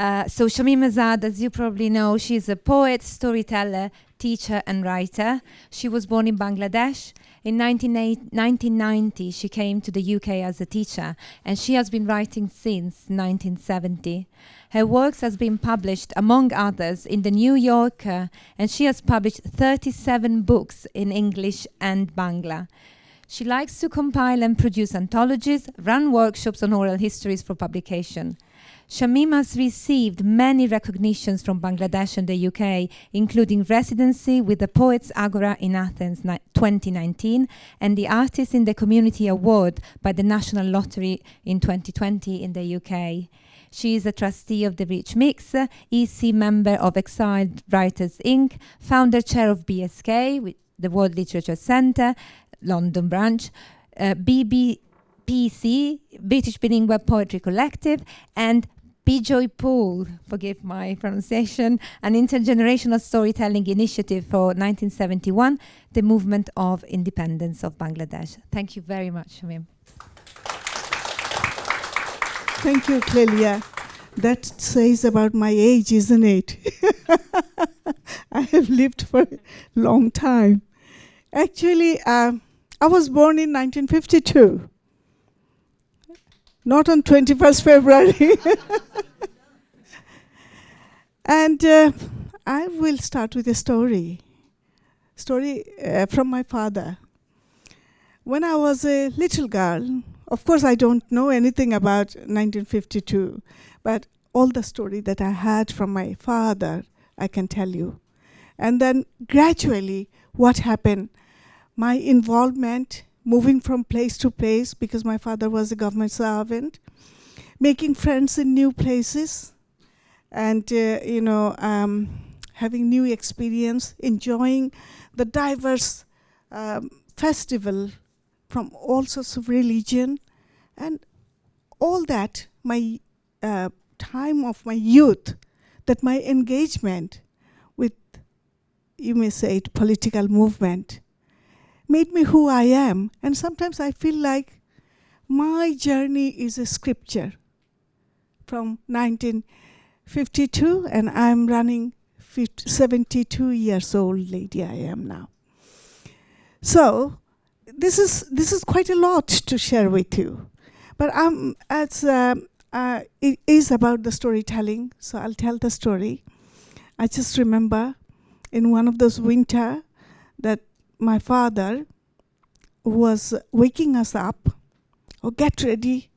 So Shamima Zad, as you probably know, she's a poet, storyteller, teacher and writer. She was born in Bangladesh. In 1990, she came to the UK as a teacher, and she has been writing since 1970. Her works has been published, among others, in The New Yorker, and she has published 37 books in English and Bangla. She likes to compile and produce anthologies, run workshops on oral histories for publication. Shamima has received many recognitions from Bangladesh and the UK, including residency with the Poets Agora in Athens 2019 and the Artist in the Community Award by the National Lottery in 2020 in the UK. She is a trustee of the Rich Mix, EC member of Exiled Writers Inc., founder chair of BSK, the World Literature Centre, London branch, BBPC, British Bilingual Poetry Collective, and Bijoy Pool, forgive my pronunciation, an intergenerational storytelling initiative for 1971, the movement of independence of Bangladesh. Thank you very much, Shamim. Thank you, Clelia. That says about my age, isn't it? I have lived for a long time. Actually, I was born in 1952. Not on 21st February. And I will start with a story from my father. When I was a little girl, of course I don't know anything about 1952, but all the story that I had from my father, I can tell you. And then gradually what happened, my involvement, moving from place to place, because my father was a government servant, making friends in new places, and having new experience, enjoying the diverse festival from all sorts of religion, and all that, my time of my youth, that my engagement with, you may say it, political movement, made me who I am. And sometimes I feel like my journey is a scripture from 1952, and I'm running 72 years old lady I am now. So this is quite a lot to share with you. But it is about the storytelling, so I'll tell the story. I just remember in one of those winter that my father was waking us up. Oh, get ready.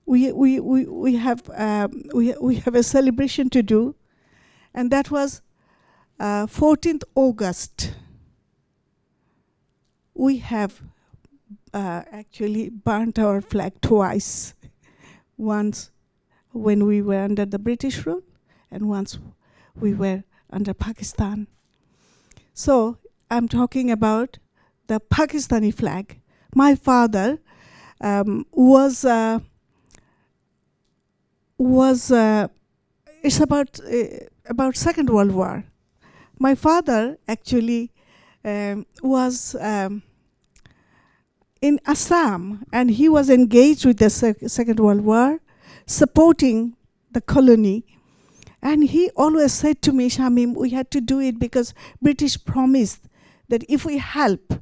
We have a celebration to do, and that was 14th August. We have actually burnt our flag twice. Once when we were under the British rule, and once we were under Pakistan. So I'm talking about the Pakistani flag. My father was it's about Second World War. My father actually was in Assam, and he was engaged with the Second World War, supporting the colony. And he always said to me, Shamim, we had to do it because British promised that if we help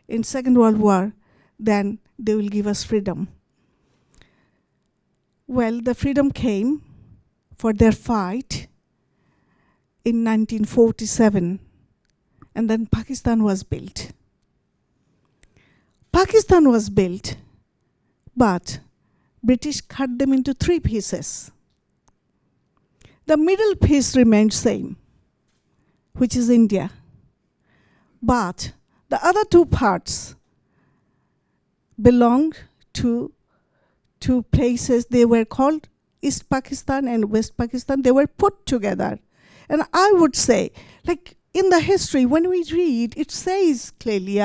in Second World War, then they will give us freedom. Well, the freedom came for their fight in 1947, and then Pakistan was built. Pakistan was built, but British cut them into 3 pieces. The middle piece remained same, which is India. But the other 2 parts belonged to 2 places. They were called East Pakistan and West Pakistan. They were put together. And I would say, like in the history, when we read, it says clearly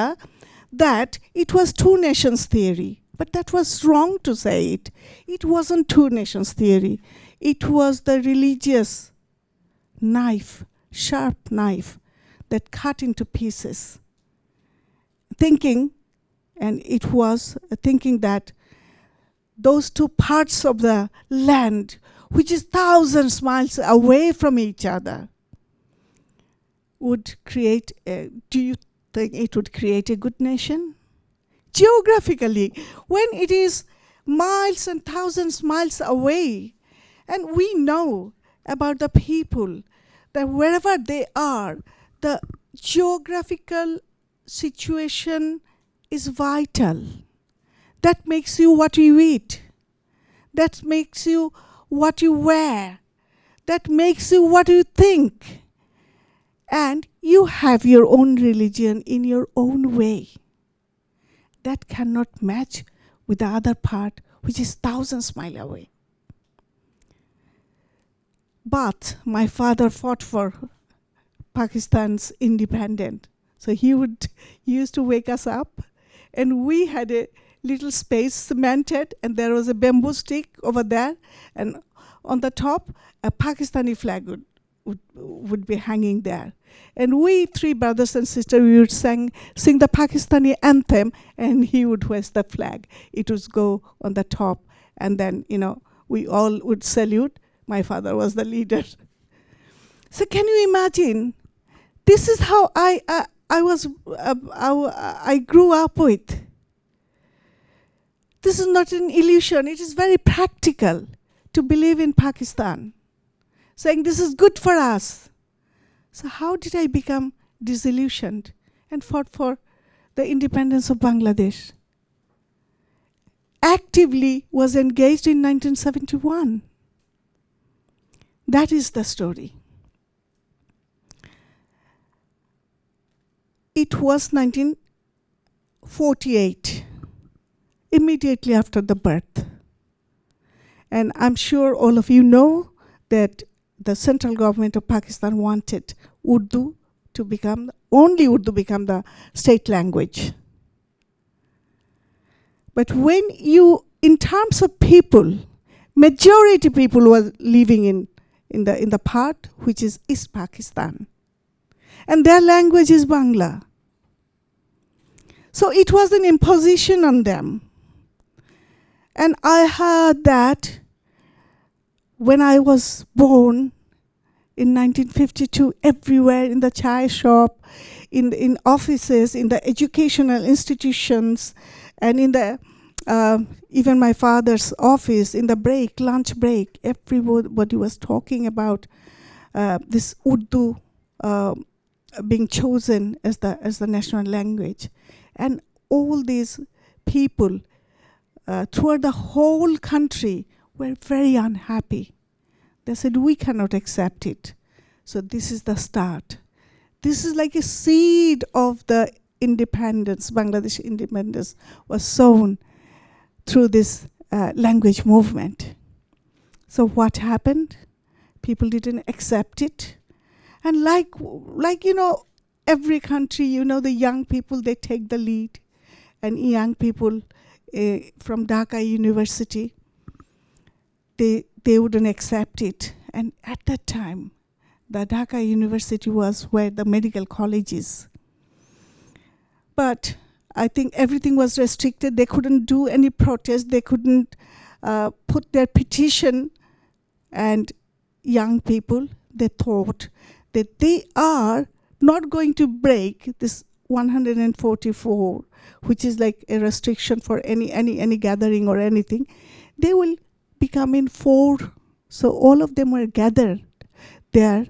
that it was 2 nations theory. But that was wrong to say it. It wasn't 2 nations theory. It was the religious knife, sharp knife, that cut into pieces. Thinking that those 2 parts of the land which is thousands miles away from each other, would create do you think it would create a good nation? Geographically, when it is miles and thousands miles away, and we know about the people that wherever they are, the geographical situation is vital. That makes you what you eat. That makes you what you wear. That makes you what you think. And you have your own religion in your own way. That cannot match with the other part, which is thousands miles away. But my father fought for Pakistan's independence. So he used to wake us up, and we had a little space cemented, and there was a bamboo stick over there, and on the top, a Pakistani flag would be hanging there. And we three brothers and sisters, we would sing the Pakistani anthem, and he would hoist the flag. It would go on the top, and then, we all would salute. My father was the leader. So can you imagine? This is how I grew up with. This is not an illusion. It is very practical to believe in Pakistan, saying this is good for us. So how did I become disillusioned and fought for the independence of Bangladesh? Actively was engaged in 1971. That is the story. It was 1948, immediately after the birth. And I'm sure all of you know that the central government of Pakistan wanted Urdu to become the state language. But when in terms of people, majority people were living in the part which is East Pakistan. And their language is Bangla. So it was an imposition on them. And I heard that when I was born in 1952, everywhere in the chai shop, in offices, in the educational institutions, and in the even my father's office, in the lunch break, everybody was talking about this Urdu being chosen as the national language. And all these people throughout the whole country were very unhappy. They said, we cannot accept it. So this is the start. This is like a seed of the independence. Bangladesh independence was sown through this language movement. So what happened? People didn't accept it. And like every country, the young people, they take the lead. And young people from Dhaka University, they wouldn't accept it. And at that time, the Dhaka University was where the medical college is. But I think everything was restricted. They couldn't do any protest. They couldn't put their petition. And young people, they thought that they are not going to break this 144, which is like a restriction for any gathering or anything. They will become in 4. So all of them were gathered there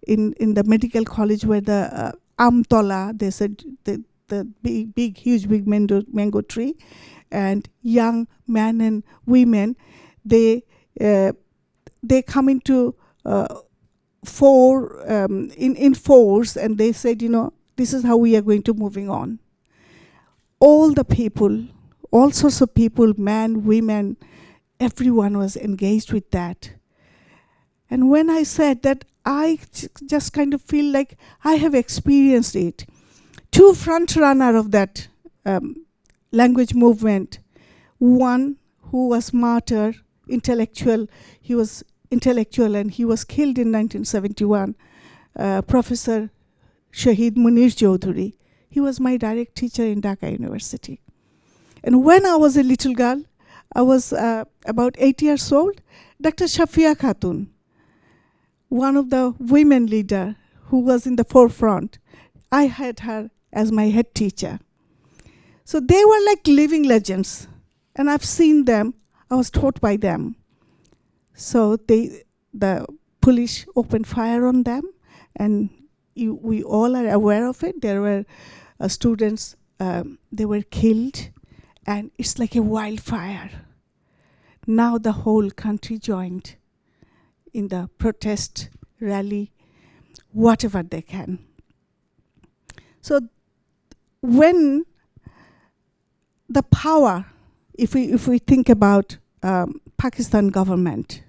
in the medical college where the Amtola, they said the huge mango tree, and young men and women, they come into in force, and they said, this is how we are going to moving on. All the people, all sorts of people, men, women, everyone was engaged with that. And when I said that, I just kind of feel like I have experienced it. 2 front runner of that language movement. One who was martyr, intellectual. He was intellectual and he was killed in 1971. Professor Shahid Munir Chaudhuri. He was my direct teacher in Dhaka University. And when I was a little girl, I was about 8 years old. Dr. Shafia Khatun, one of the women leader who was in the forefront, I had her as my head teacher. So they were like living legends, and I've seen them. I was taught by them. So the police opened fire on them, and we all are aware of it. There were students, they were killed, and it's like a wildfire. Now the whole country joined in the protest rally, whatever they can. So when the power, if we think about Pakistan government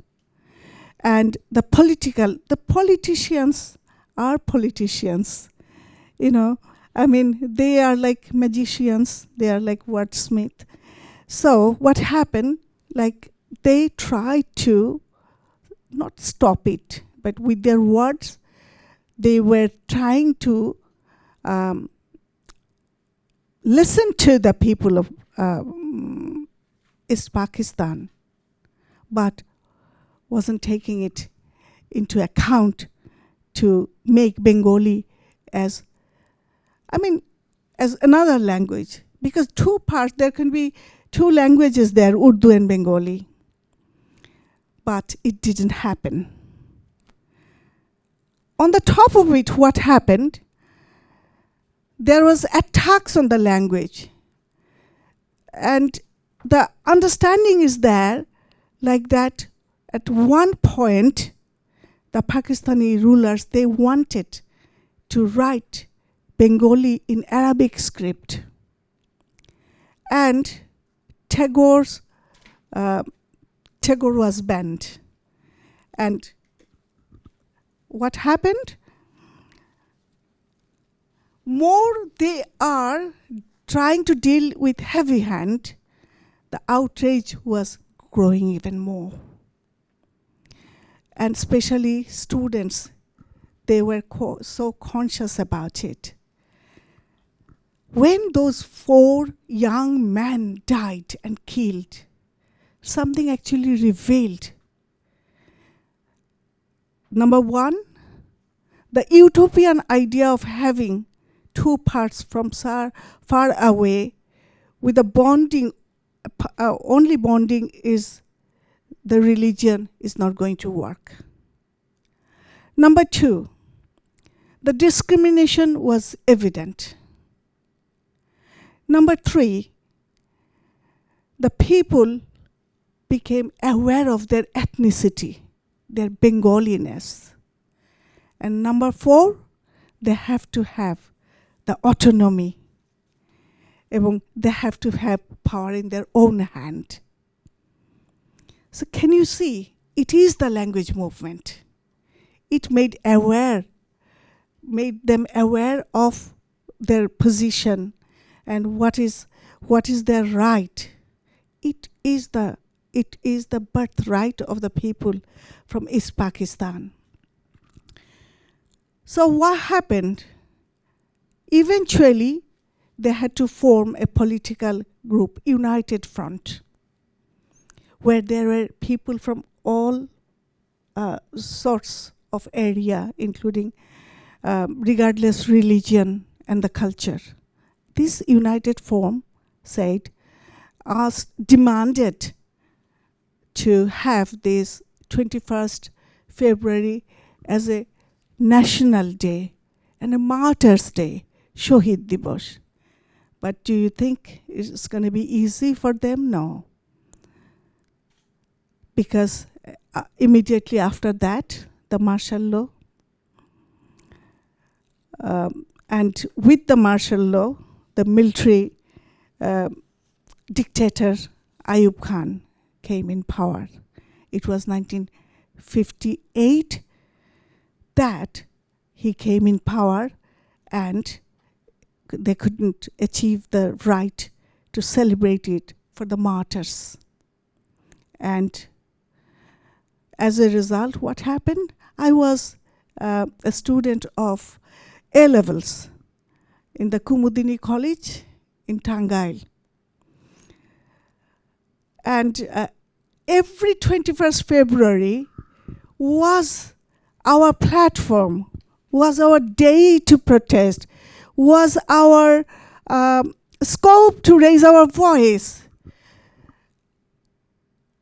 and the politicians are politicians, I mean, they are like magicians, they are like wordsmith. So what happened, like they tried to not stop it, but with their words, they were trying to listen to the people of East Pakistan, but wasn't taking it into account to make Bengali as another language. Because two parts, there can be two languages there, Urdu and Bengali. But it didn't happen. On the top of it, what happened? There was attacks on the language. And the understanding is there, like that at one point, the Pakistani rulers, they wanted to write Bengali in Arabic script. And Tagore was banned. And what happened? More they are trying to deal with heavy hand, the outrage was growing even more. And especially students, they were so conscious about it. When those 4 young men died and killed, something actually revealed. Number one, the utopian idea of having two parts from far away with a bonding, only bonding is the religion is not going to work. Number 2, the discrimination was evident. Number 3, the people became aware of their ethnicity, their Bengaliness. And number 4, they have to have the autonomy. They have to have power in their own hand. So can you see, it is the language movement. It made them aware of their position and what is their right. It is the birthright of the people from East Pakistan. So what happened? Eventually, they had to form a political group, United Front, where there were people from all sorts of area, including regardless religion and the culture. This United Front demanded to have this 21st February as a national day and a martyr's day, Shohid Divas. But do you think it's going to be easy for them? No. Because immediately after that, the martial law, and with the martial law, the military dictator Ayub Khan came in power. It was 1958 that he came in power, and they couldn't achieve the right to celebrate it for the martyrs. And as a result, what happened? I was a student of A-levels in the Kumudini College in Tangail. And every 21st February was our platform, was our day to protest, was our scope to raise our voice.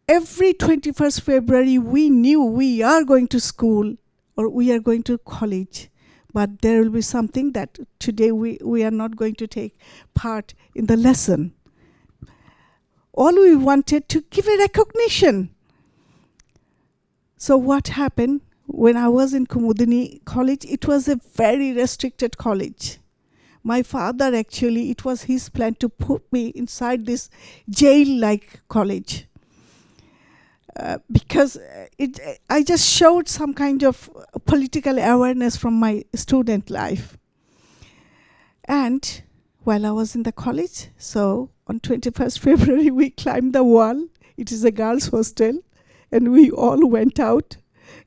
Every 21st February, we knew we are going to school or we are going to college, but there will be something that today we are not going to take part in the lesson. All we wanted to give a recognition. So what happened when I was in Kumudini College? It was a very restricted college. My father, actually, it was his plan to put me inside this jail-like college. Because I just showed some kind of political awareness from my student life. And while I was in the college, so on 21st February, we climbed the wall. It is a girls' hostel, and we all went out.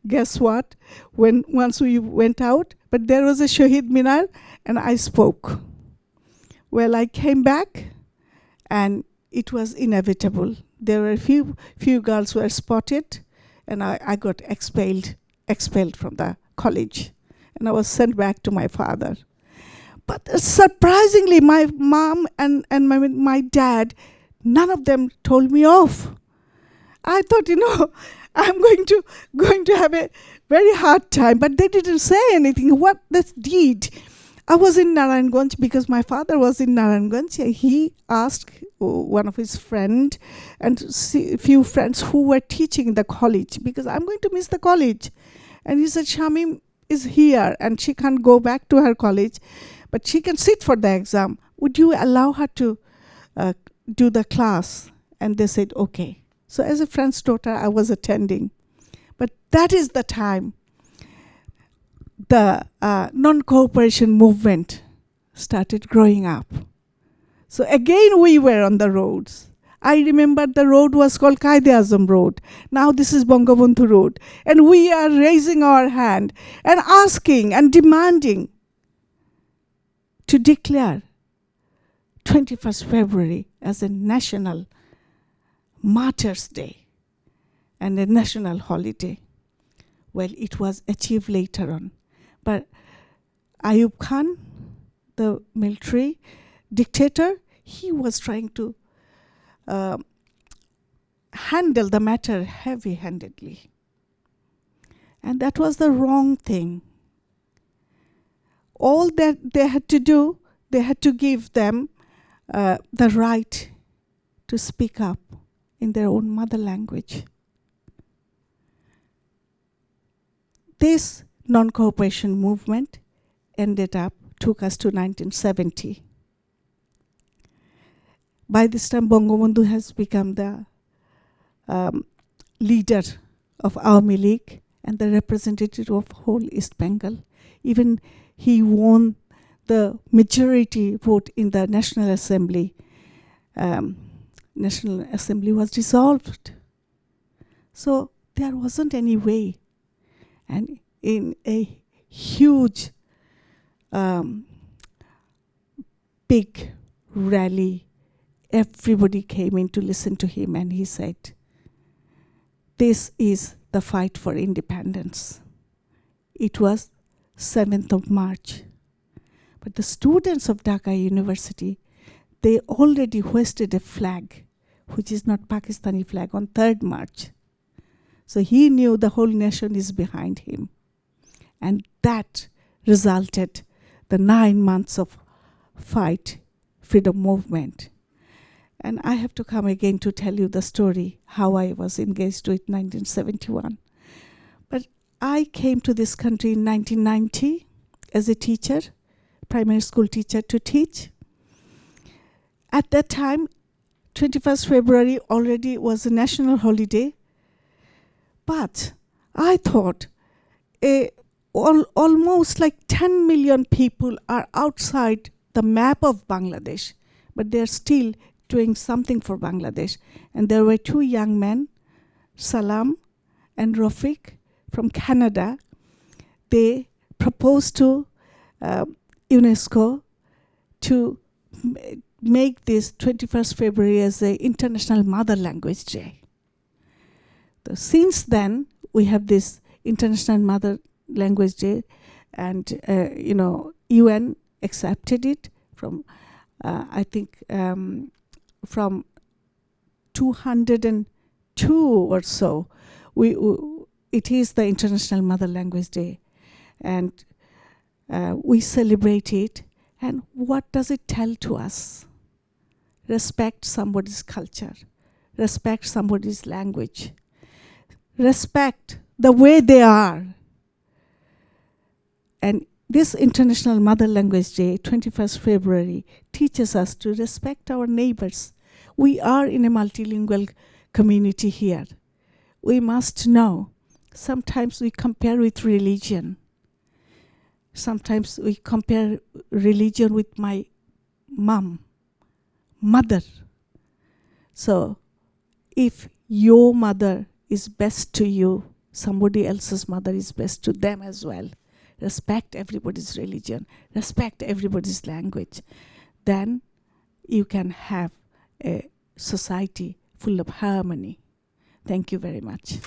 Guess what? Once we went out, but there was a Shahid Minar, and I spoke. Well, I came back, and it was inevitable. There were a few girls who were spotted, and I got expelled from the college, and I was sent back to my father. But surprisingly, my mom and my dad, none of them told me off. I thought, I'm going to have a very hard time, but they didn't say anything. What they did, I was in Narayanganj because my father was in Narayanganj. He asked one of his friends and a few friends who were teaching in the college, because I'm going to miss the college. And he said, Shamim is here and she can't go back to her college, but she can sit for the exam. Would you allow her to do the class? And they said, okay. So as a friend's daughter, I was attending. But that is the time the non-cooperation movement started growing up. So again, we were on the roads. I remember the road was called Qaid-e-Azam Road. Now this is Bangabandhu Road. And we are raising our hand and asking and demanding to declare 21st February as a national Martyrs' Day and a national holiday. Well, it was achieved later on. But Ayub Khan, the military dictator, he was trying to handle the matter heavy-handedly. And that was the wrong thing. All that they had to do, they had to give them the right to speak up in their own mother language. This non-cooperation movement took us to 1970. By this time, Bangabandhu has become the leader of Awami League and the representative of whole East Bengal. Even he won the majority vote in the National Assembly. National Assembly was dissolved. So there wasn't any way. And in a huge, big rally, everybody came in to listen to him, and he said, this is the fight for independence. It was 7th of March. But the students of Dhaka University, they already hoisted a flag, which is not Pakistani flag, on 3rd March. So he knew the whole nation is behind him. And that resulted the 9 months of fight, freedom movement. And I have to come again to tell you the story, how I was engaged with 1971. But I came to this country in 1990 as a teacher, primary school teacher, to teach. At that time, 21st February already was a national holiday. But I thought almost like 10 million people are outside the map of Bangladesh, but they're still doing something for Bangladesh. And there were 2 young men, Salam and Rafiq from Canada. They proposed to UNESCO to make this 21st February as the International Mother Language Day. So since then, we have this International Mother Language Day, and UN accepted it from, I think, from 202 or so. It is the International Mother Language Day, and we celebrate it. And what does it tell to us? Respect somebody's culture, respect somebody's language, respect the way they are. And this International Mother Language Day, 21st February, teaches us to respect our neighbors. We are in a multilingual community here. We must know. Sometimes we compare with religion. Sometimes we compare religion with my mother. So if your mother is best to you, somebody else's mother is best to them as well. Respect everybody's religion, respect everybody's language. Then you can have a society full of harmony. Thank you very much.